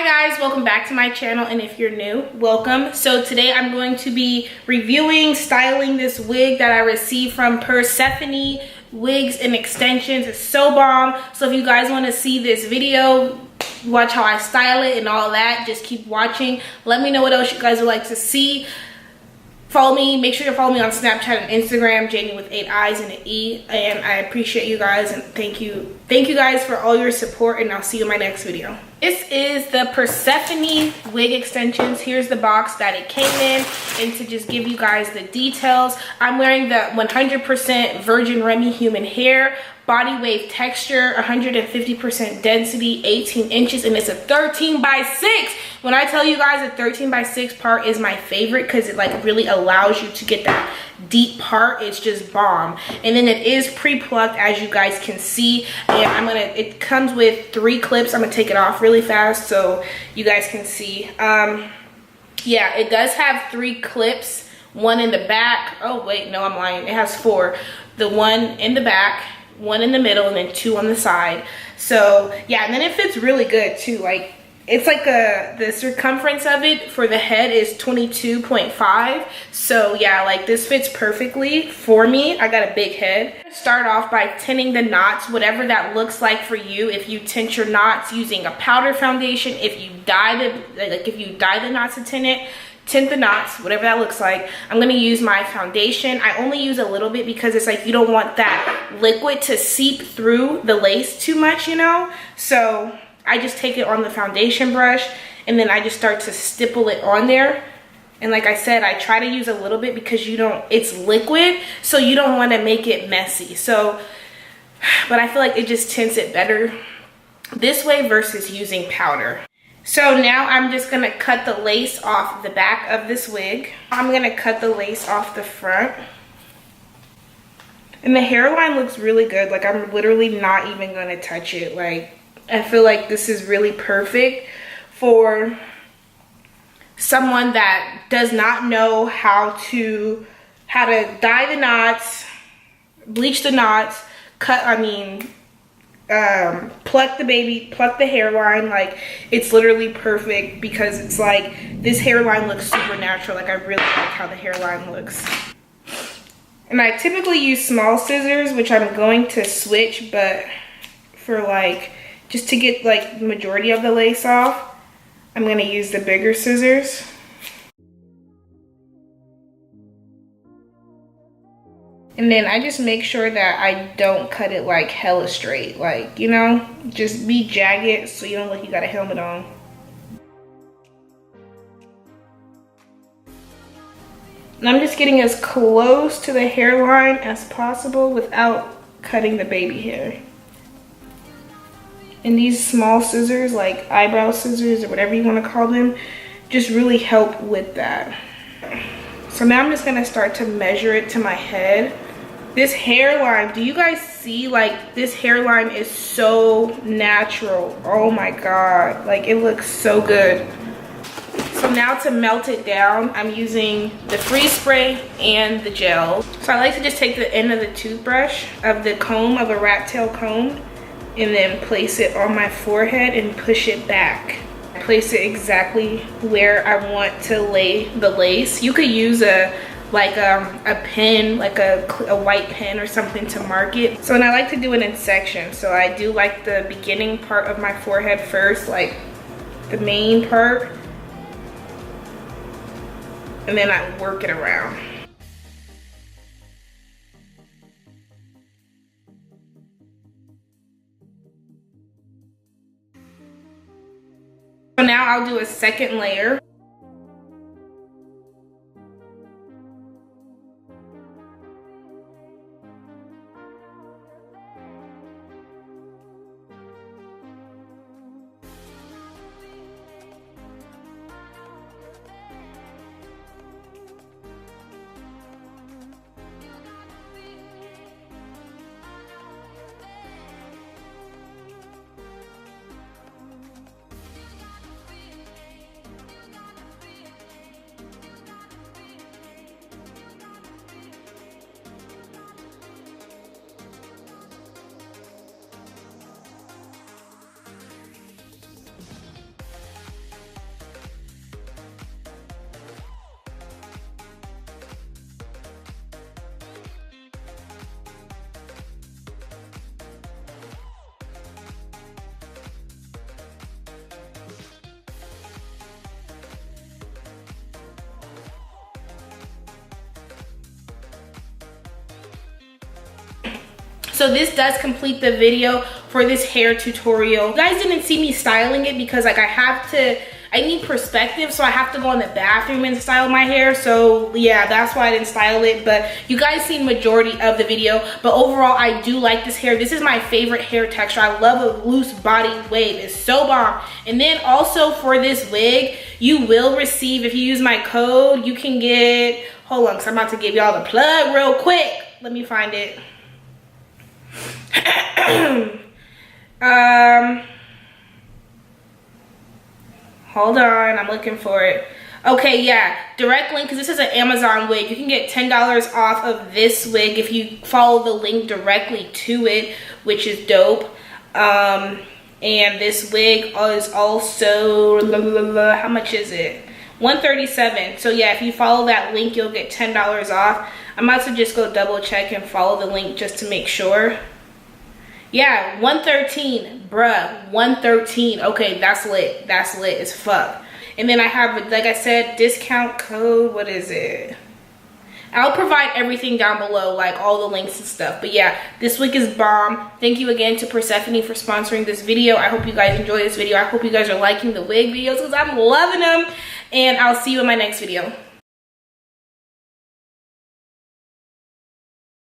Hi guys, welcome back to my channel, and if you're new, welcome. So today I'm going to be reviewing, styling this wig that I received from Persephone Wigs and Extensions. It's so bomb. So if you guys want to see this video, watch how I style it and all that, just keep watching. Let me know what else you guys would like to see. Follow me, make sure you follow me on Snapchat and Instagram, Jamie with 8 eyes and an E, and I appreciate you guys, and thank you guys for all your support, and I'll see you in my next video. This is the Persephone wig extensions. Here's the box that it came in, and to just give you guys the details, I'm wearing the 100% virgin Remy human hair, body wave texture, 150% density, 18 inches, and it's a 13x6. When I tell you guys a 13x6 part is my favorite because it like really allows you to get that deep part. It's just bomb. And then it is pre-plucked, as you guys can see, and it comes with 3 clips. I'm gonna take it off really fast so you guys can see. Yeah, it does have 3 clips, one in the back. Oh wait, no, I'm lying, it has 4. The one in the back, 1 in the middle, and then 2 on the side. So yeah, and then it fits really good too. Like, it's like the circumference of it for the head is 22.5. So yeah, like this fits perfectly for me. I got a big head. Start off by tinting the knots, whatever that looks like for you. If you tint your knots using a powder foundation, if you dye the knots to tint it, tint the knots, whatever that looks like. I'm gonna use my foundation. I only use a little bit because it's like you don't want that liquid to seep through the lace too much, you know? So I just take it on the foundation brush, and then I just start to stipple it on there. And like I said, I try to use a little bit because it's liquid, so you don't want to make it messy. So, but I feel like it just tints it better this way versus using powder. So now I'm just gonna cut the lace off the back of this wig. I'm gonna cut the lace off the front. And the hairline looks really good. Like, I'm literally not even gonna touch it. Like, I feel like this is really perfect for someone that does not know how to dye the knots, bleach the knots, pluck the hairline. Like, it's literally perfect because it's like this hairline looks super natural. Like, I really like how the hairline looks. And I typically use small scissors, which I'm going to switch, but for like just to get like the majority of the lace off, I'm gonna use the bigger scissors. And then I just make sure that I don't cut it like hella straight. Like, you know, just be jagged so you don't look like you got a helmet on. And I'm just getting as close to the hairline as possible without cutting the baby hair. And these small scissors, like eyebrow scissors or whatever you want to call them, just really help with that. So now I'm just gonna start to measure it to my head. This hairline, do you guys see? Like, this hairline is so natural. Oh my god, like it looks so good. So now to melt it down, I'm using the freeze spray and the gel. So I like to just take the end of the toothbrush of the comb, of a rat tail comb, and then place it on my forehead and push it back. Place it exactly where I want to lay the lace. You could use a pen, like a white pen or something to mark it. So, and I like to do it in sections. So I do like the beginning part of my forehead first, like the main part, and then I work it around. So now I'll do a second layer. So this does complete the video for this hair tutorial. You guys didn't see me styling it because like I need perspective, so I have to go in the bathroom and style my hair. So yeah, that's why I didn't style it, but you guys seen majority of the video. But overall, I do like this hair. This is my favorite hair texture. I love a loose body wave. It's so bomb. And then also for this wig, you will receive, if you use my code, you can get, hold on, because I'm about to give y'all the plug real quick. Let me find it. Hold on, I'm looking for it. Okay, yeah, direct link, because this is an Amazon wig. You can get $10 off of this wig if you follow the link directly to it, which is dope. And this wig is also, how much is it? $137. So yeah, if you follow that link, you'll get $10 off. I'm about to just go double check and follow the link just to make sure. Yeah, 113, bruh, 113. Okay, that's lit. That's lit as fuck. And then I have, like I said, discount code. What is it? I'll provide everything down below, like all the links and stuff. But yeah, this wig is bomb. Thank you again to Persephone for sponsoring this video. I hope you guys enjoy this video. I hope you guys are liking the wig videos because I'm loving them. And I'll see you in my next video.